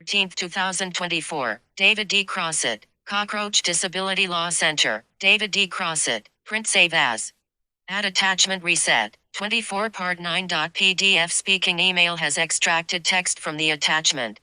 13th, 2024. David D. Crossett, Cockroach Disability Law Center. David D. Crossett. Print save as. Add attachment reset. 24 part 9.pdf speaking email has extracted text from the attachment.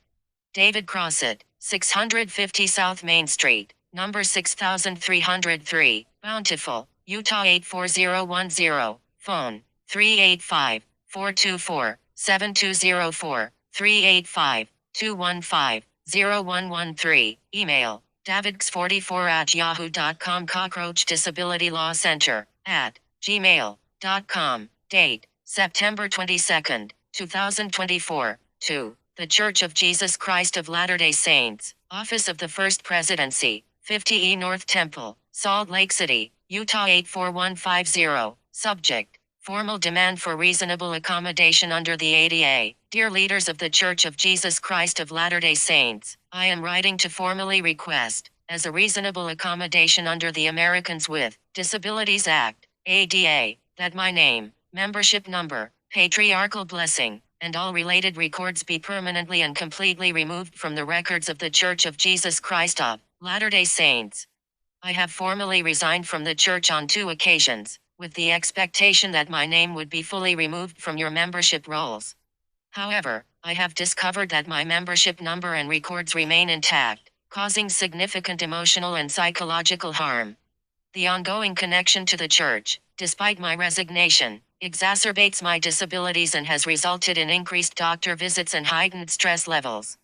David Crossett, 650 South Main Street, number 6303, Bountiful, Utah 84010. Phone, 385-424-7204, 385-215-0113. Email, davidx44@yahoo.com. Cockroach Disability Law Center, @gmail.com. Date, September 22nd, 2024, 2. The Church of Jesus Christ of Latter-day Saints, Office of the First Presidency, 50E North Temple, Salt Lake City, Utah 84150. Subject, formal demand for reasonable accommodation under the ADA. Dear leaders of the Church of Jesus Christ of Latter-day Saints, I am writing to formally request, as a reasonable accommodation under the Americans with Disabilities Act, ADA, that my name, membership number, patriarchal blessing, and all related records be permanently and completely removed from the records of the Church of Jesus Christ of Latter-day Saints. I have formally resigned from the church on 2 occasions, with the expectation that my name would be fully removed from your membership rolls. However, I have discovered that my membership number and records remain intact, causing significant emotional and psychological harm. The ongoing connection to the church, despite my resignation, exacerbates my disabilities and has resulted in increased doctor visits and heightened stress levels.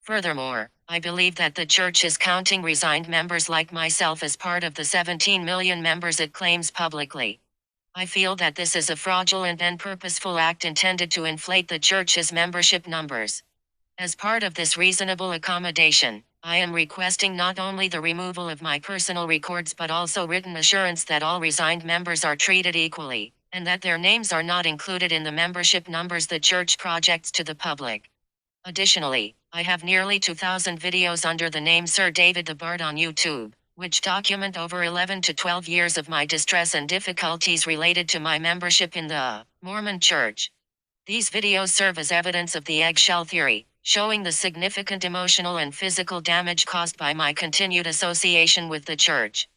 Furthermore, I believe that the church is counting resigned members like myself as part of the 17 million members it claims publicly. I feel that this is a fraudulent and purposeful act intended to inflate the church's membership numbers. As part of this reasonable accommodation, I am requesting not only the removal of my personal records but also written assurance that all resigned members are treated equally, and that their names are not included in the membership numbers the church projects to the public. Additionally, I have nearly 2,000 videos under the name Sir David the Bard on YouTube, which document over 11 to 12 years of my distress and difficulties related to my membership in the Mormon Church. These videos serve as evidence of the eggshell theory, showing the significant emotional and physical damage caused by my continued association with the church.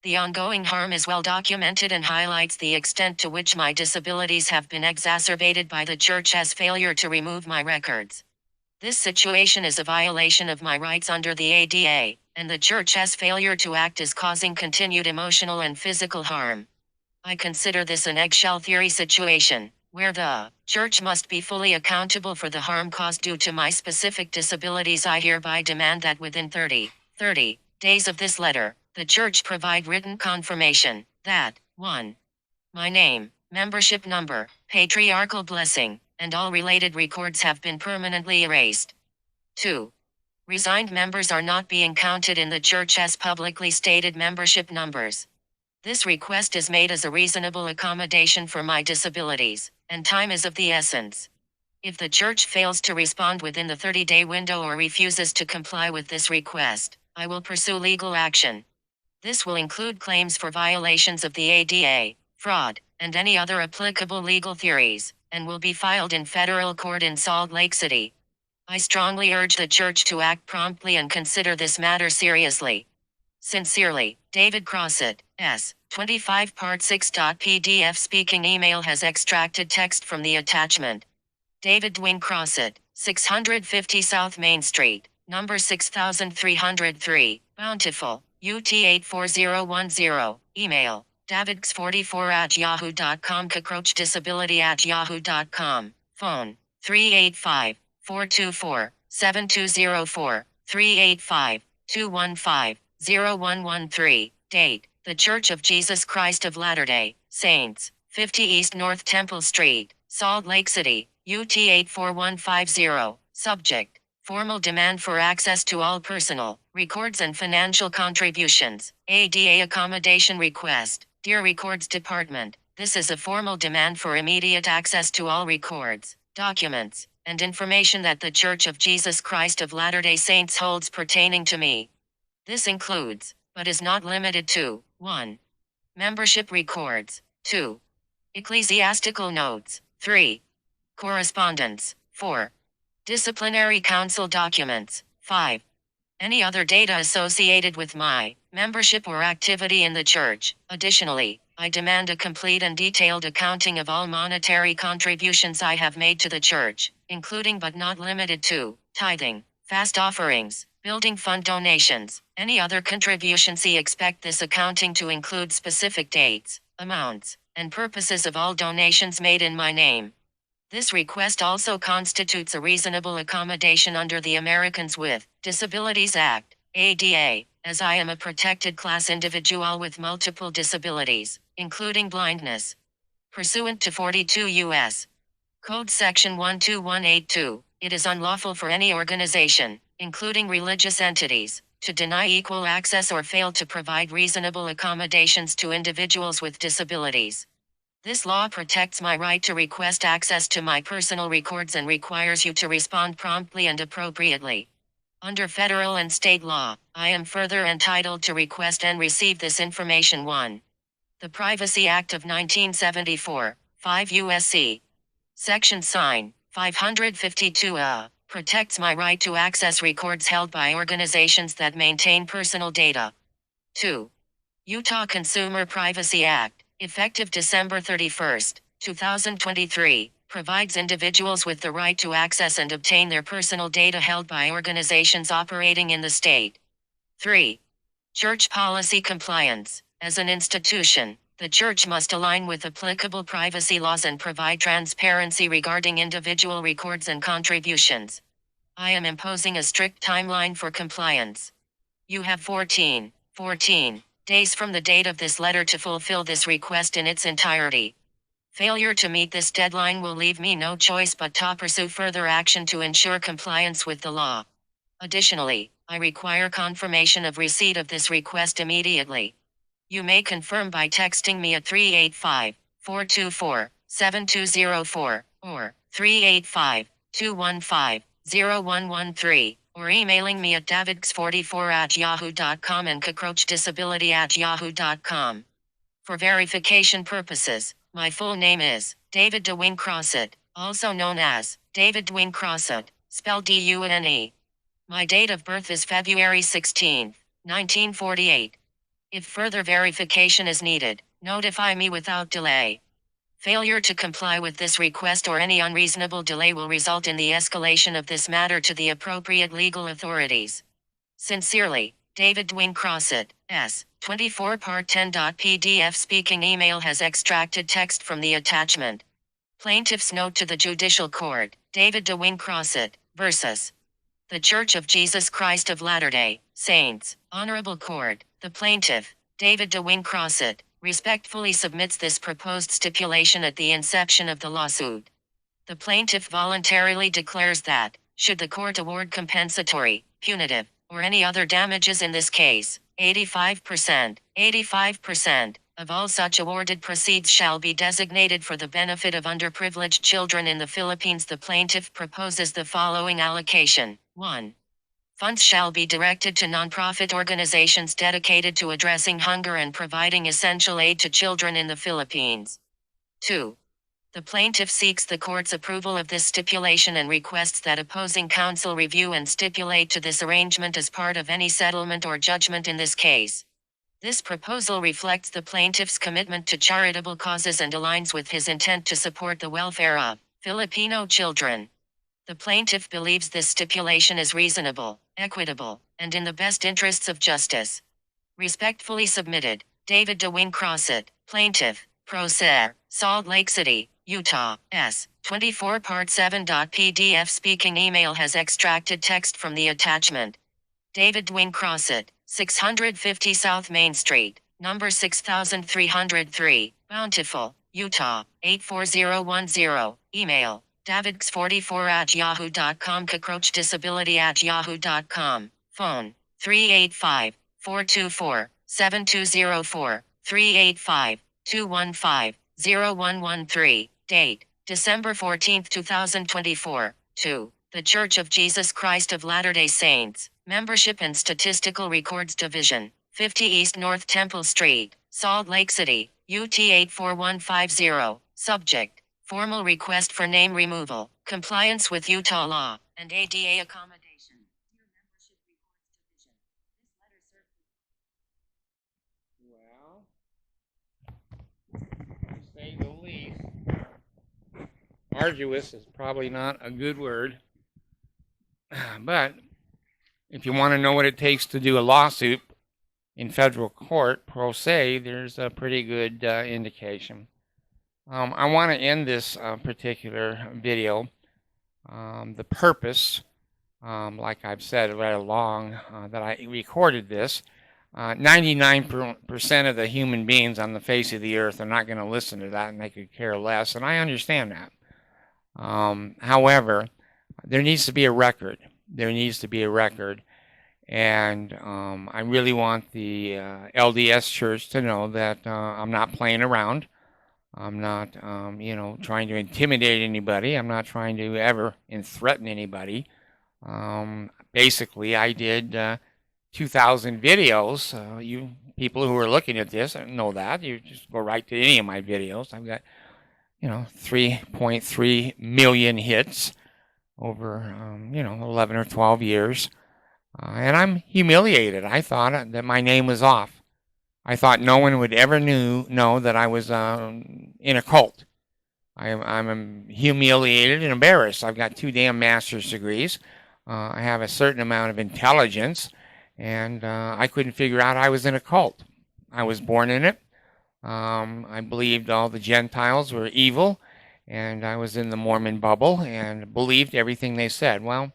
The ongoing harm is well documented and highlights the extent to which my disabilities have been exacerbated by the church's failure to remove my records. This situation is a violation of my rights under the ADA, and the church's failure to act is causing continued emotional and physical harm. I consider this an eggshell theory situation, where the church must be fully accountable for the harm caused due to my specific disabilities. I hereby demand that within 30 days of this letter, the church provide written confirmation that 1. My name, membership number, patriarchal blessing, and all related records have been permanently erased. 2. Resigned members are not being counted in the church's publicly stated membership numbers. This request is made as a reasonable accommodation for my disabilities, and time is of the essence. If the church fails to respond within the 30-day window or refuses to comply with this request, I will pursue legal action. This will include claims for violations of the ADA, fraud, and any other applicable legal theories, and will be filed in federal court in Salt Lake City. I strongly urge the church to act promptly and consider this matter seriously. Sincerely, David Crossett, S. 25 part 6.pdf speaking email has extracted text from the attachment. David Dwayne Crossett, 650 South Main Street, number 6303, Bountiful, UT 84010. Email, davidx44@yahoo.com. cockroachdisability@yahoo.com. Phone, 385-424-7204, 385-215-0113. Date, The Church of Jesus Christ of Latter-day Saints, 50 East North Temple Street, Salt Lake City, UT 84150. Subject, formal demand for access to all personal records and financial contributions. ADA accommodation request. Dear Records Department, this is a formal demand for immediate access to all records, documents, and information that the Church of Jesus Christ of Latter-day Saints holds pertaining to me. This includes, but is not limited to, 1. Membership records. 2. Ecclesiastical notes. 3. Correspondence. 4. Disciplinary Council documents. 5. Any other data associated with my membership or activity in the church. Additionally, I demand a complete and detailed accounting of all monetary contributions I have made to the church, including but not limited to tithing, fast offerings, building fund donations, any other contributions. Expect this accounting to include specific dates, amounts, and purposes of all donations made in my name. This request also constitutes a reasonable accommodation under the Americans with Disabilities Act, ADA, as I am a protected class individual with multiple disabilities, including blindness. Pursuant to 42 U.S. Code Section 12182, it is unlawful for any organization, including religious entities, to deny equal access or fail to provide reasonable accommodations to individuals with disabilities. This law protects my right to request access to my personal records and requires you to respond promptly and appropriately. Under federal and state law, I am further entitled to request and receive this information. 1. The Privacy Act of 1974, 5 U.S.C. Section Sign 552 protects my right to access records held by organizations that maintain personal data. 2. Utah Consumer Privacy Act, effective December 31, 2023, provides individuals with the right to access and obtain their personal data held by organizations operating in the state. 3. Church Policy Compliance. As an institution, the church must align with applicable privacy laws and provide transparency regarding individual records and contributions. I am imposing a strict timeline for compliance. You have 14 days from the date of this letter to fulfill this request in its entirety. Failure to meet this deadline will leave me no choice but to pursue further action to ensure compliance with the law. Additionally, I require confirmation of receipt of this request immediately. You may confirm by texting me at 385-424-7204 or 385-215-0113. Or emailing me at davidx44@yahoo.com and cockroachdisability@yahoo.com. For verification purposes, my full name is David DeWine Crossett, also known as David Dwayne Crossett, spelled D-U-N-E. My date of birth is February 16, 1948. If further verification is needed, notify me without delay. Failure to comply with this request or any unreasonable delay will result in the escalation of this matter to the appropriate legal authorities. Sincerely, David Dwayne Crossett, S. 24 Part 10.pdf. Speaking email has extracted text from the attachment. Plaintiff's note to the Judicial Court, David DeWine Crossett, versus The Church of Jesus Christ of Latter-day Saints. Honorable Court, the plaintiff, David DeWine Crossett, respectfully submits this proposed stipulation at the inception of the lawsuit. The plaintiff voluntarily declares that, should the court award compensatory, punitive, or any other damages in this case, 85% of all such awarded proceeds shall be designated for the benefit of underprivileged children in the Philippines. The plaintiff proposes the following allocation. 1. Funds shall be directed to nonprofit organizations dedicated to addressing hunger and providing essential aid to children in the Philippines. 2. The plaintiff seeks the court's approval of this stipulation and requests that opposing counsel review and stipulate to this arrangement as part of any settlement or judgment in this case. This proposal reflects the plaintiff's commitment to charitable causes and aligns with his intent to support the welfare of Filipino children. The plaintiff believes this stipulation is reasonable, equitable, and in the best interests of justice. Respectfully submitted, David DeWine Crossett, Plaintiff, Pro Se, Salt Lake City, Utah, S. 24 Part 7.pdf. Speaking email has extracted text from the attachment. David DeWine Crossett, 650 South Main Street, number 6303, Bountiful, Utah, 84010, email. davidx44@yahoo.com. cockroachdisability@yahoo.com. Phone 385-424-7204, 385-215-0113. Date December 14, 2024. 2. The Church of Jesus Christ of Latter-day Saints, Membership and Statistical Records Division, 50 East North Temple Street, Salt Lake City, UT 84150. Subject: Formal request for name removal, compliance with Utah law. and ADA accommodation. Dear Membership Reports Division, this letter served. Well, to say the least, arduous is probably not a good word, but if you want to know what it takes to do a lawsuit in federal court pro se, there's a pretty good indication. I want to end this particular video. The purpose, like I've said right along, that I recorded this. 99% of the human beings on the face of the earth are not going to listen to that, and they could care less, and I understand that. However, there needs to be a record. There needs to be a record. And I really want the LDS Church to know that I'm not playing around. I'm not, trying to intimidate anybody. I'm not trying to ever threaten anybody. Basically, I did 2,000 videos. You people who are looking at this know that. You just go right to any of my videos. I've got, 3.3 million hits over, 11 or 12 years. And I'm humiliated. I thought that my name was off. I thought no one would ever know that I was in a cult. I'm humiliated and embarrassed. I've got 2 damn master's degrees. I have a certain amount of intelligence, and I couldn't figure out I was in a cult. I was born in it. I believed all the Gentiles were evil, and I was in the Mormon bubble and believed everything they said. Well,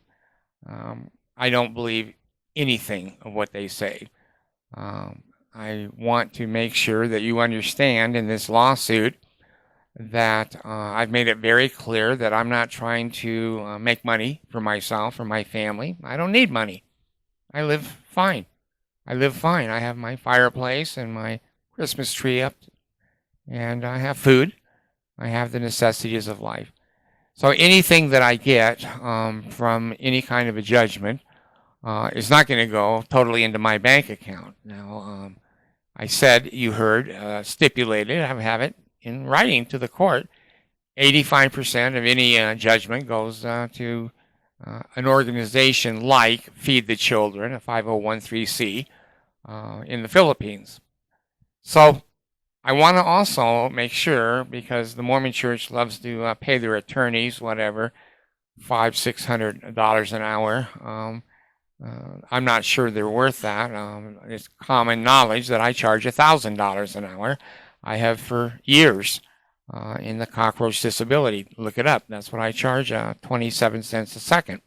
I don't believe anything of what they say. I want to make sure that you understand in this lawsuit that I've made it very clear that I'm not trying to make money for myself or my family. I don't need money. I live fine. I have my fireplace and my Christmas tree up, and I have food. I have the necessities of life. So anything that I get from any kind of a judgment is not going to go totally into my bank account. Now, I said, you heard, stipulated, I have it in writing to the court, 85% of any judgment goes to an organization like Feed the Children, a 501c in the Philippines. So I want to also make sure, because the Mormon Church loves to pay their attorneys, whatever, $500-600 an hour. I'm not sure they're worth that. It's common knowledge that I charge $1,000 an hour. I have for years in the cockroach disability. Look it up. That's what I charge, 27 cents a second,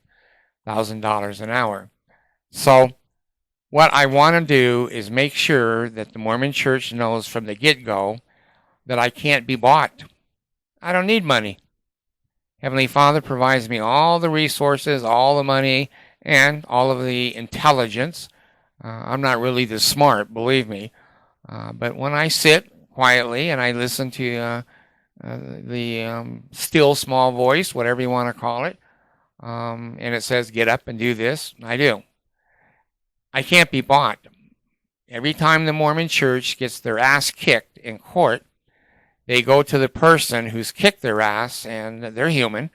$1,000 an hour. So what I want to do is make sure that the Mormon Church knows from the get-go that I can't be bought. I don't need money. Heavenly Father provides me all the resources, all the money, and all of the intelligence. I'm not really this smart, believe me. But when I sit quietly and I listen to the still small voice, whatever you want to call it, and it says get up and do this, I do. I can't be bought. Every time the Mormon Church gets their ass kicked in court, they go to the person who's kicked their ass, and they're human,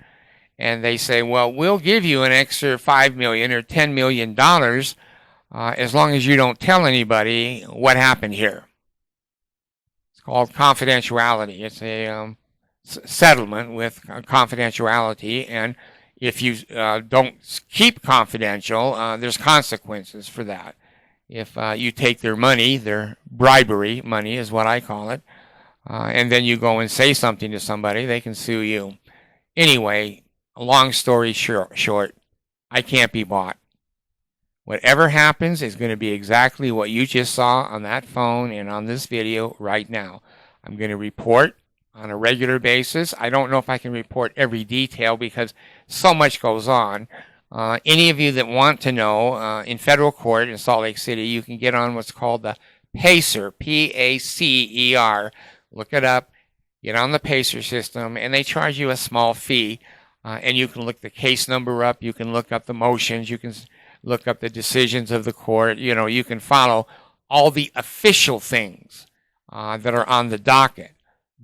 and they say, well, we'll give you an extra $5 million or $10 million as long as you don't tell anybody what happened here. It's called confidentiality. It's a settlement with confidentiality, and if you don't keep confidential, there's consequences for that. If you take their money, their bribery money is what I call it, and then you go and say something to somebody, they can sue you. Anyway, long story short, I can't be bought. Whatever happens is going to be exactly what you just saw on that phone and on this video right now. I'm going to report on a regular basis. I don't know if I can report every detail because so much goes on. Any of you that want to know, in federal court in Salt Lake City, you can get on what's called the PACER, P-A-C-E-R. Look it up. Get on the PACER system, and they charge you a small fee. And you can look the case number up. You can look up the motions. You can look up the decisions of the court. You can follow all the official things that are on the docket.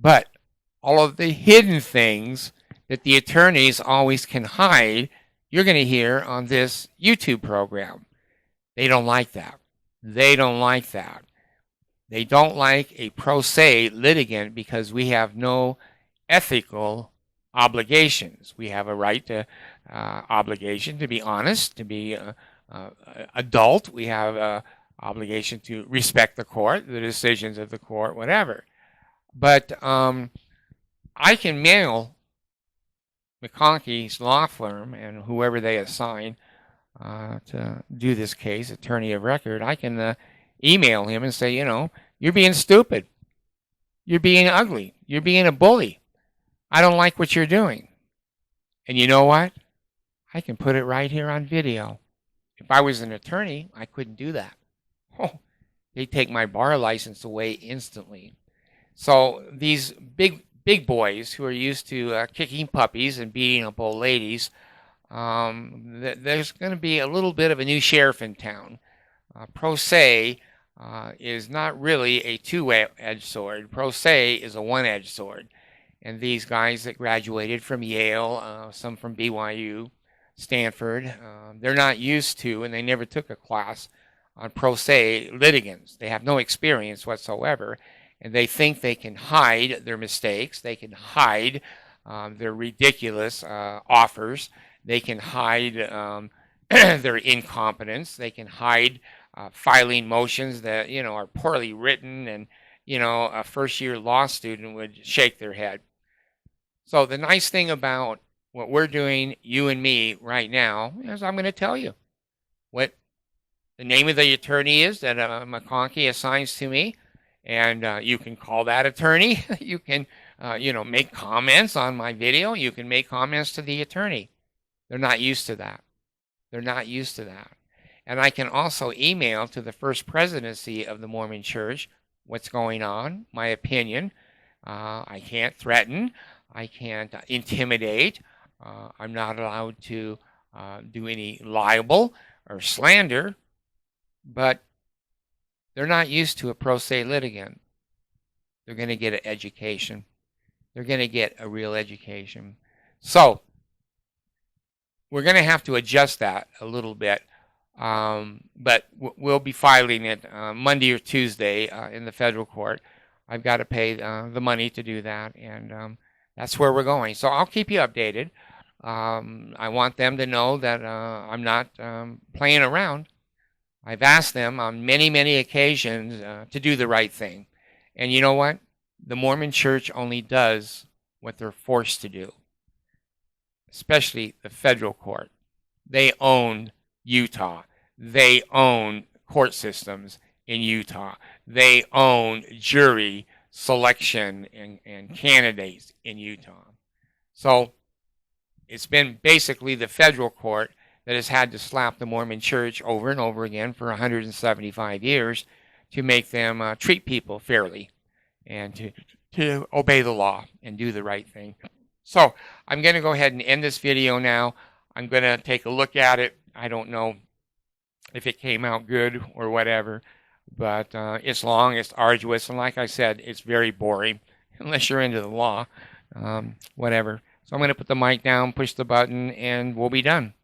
But all of the hidden things that the attorneys always can hide, you're going to hear on this YouTube program. They don't like that. They don't like that. They don't like a pro se litigant because we have no ethical obligations. We have a right to obligation to be honest, to be adult. We have an obligation to respect the court, the decisions of the court, whatever. But I can mail McConkey's law firm and whoever they assign to do this case, attorney of record. I can email him and say, you're being stupid. You're being ugly. You're being a bully. I don't like what you're doing. And you know what? I can put it right here on video. If I was an attorney, I couldn't do that. Oh, they'd take my bar license away instantly. So these big boys who are used to kicking puppies and beating up old ladies, there's going to be a little bit of a new sheriff in town. Pro se is not really a two-edged sword. Pro se is a one-edged sword. And these guys that graduated from Yale, some from BYU, Stanford, they're not used to, and they never took a class on pro se litigants. They have no experience whatsoever, and they think they can hide their mistakes. They can hide their ridiculous offers. They can hide their incompetence. They can hide filing motions that are poorly written, and a first-year law student would shake their head. So the nice thing about what we're doing, you and me, right now, is I'm going to tell you what the name of the attorney is that McConkey assigns to me, and you can call that attorney. You can, make comments on my video. You can make comments to the attorney. They're not used to that. They're not used to that. And I can also email to the First Presidency of the Mormon Church what's going on, my opinion. I can't threaten. I can't intimidate. I'm not allowed to do any libel or slander. But they're not used to a pro se litigant. They're going to get an education. They're going to get a real education. So we're going to have to adjust that a little bit. But we'll be filing it Monday or Tuesday in the federal court. I've got to pay the money to do that, and that's where we're going. So I'll keep you updated. I want them to know that I'm not playing around. I've asked them on many, many occasions to do the right thing. And you know what? The Mormon Church only does what they're forced to do, especially the federal court. They own Utah. They own court systems in Utah. They own jury selection and candidates in Utah. So it's been basically the federal court that has had to slap the Mormon Church over and over again for 175 years to make them treat people fairly and to obey the law and do the right thing. So I'm going to go ahead and end this video now. I'm going to take a look at it. I don't know if it came out good or whatever, but it's long, it's arduous, and like I said, it's very boring unless you're into the law, whatever. So I'm going to put the mic down, push the button, and we'll be done.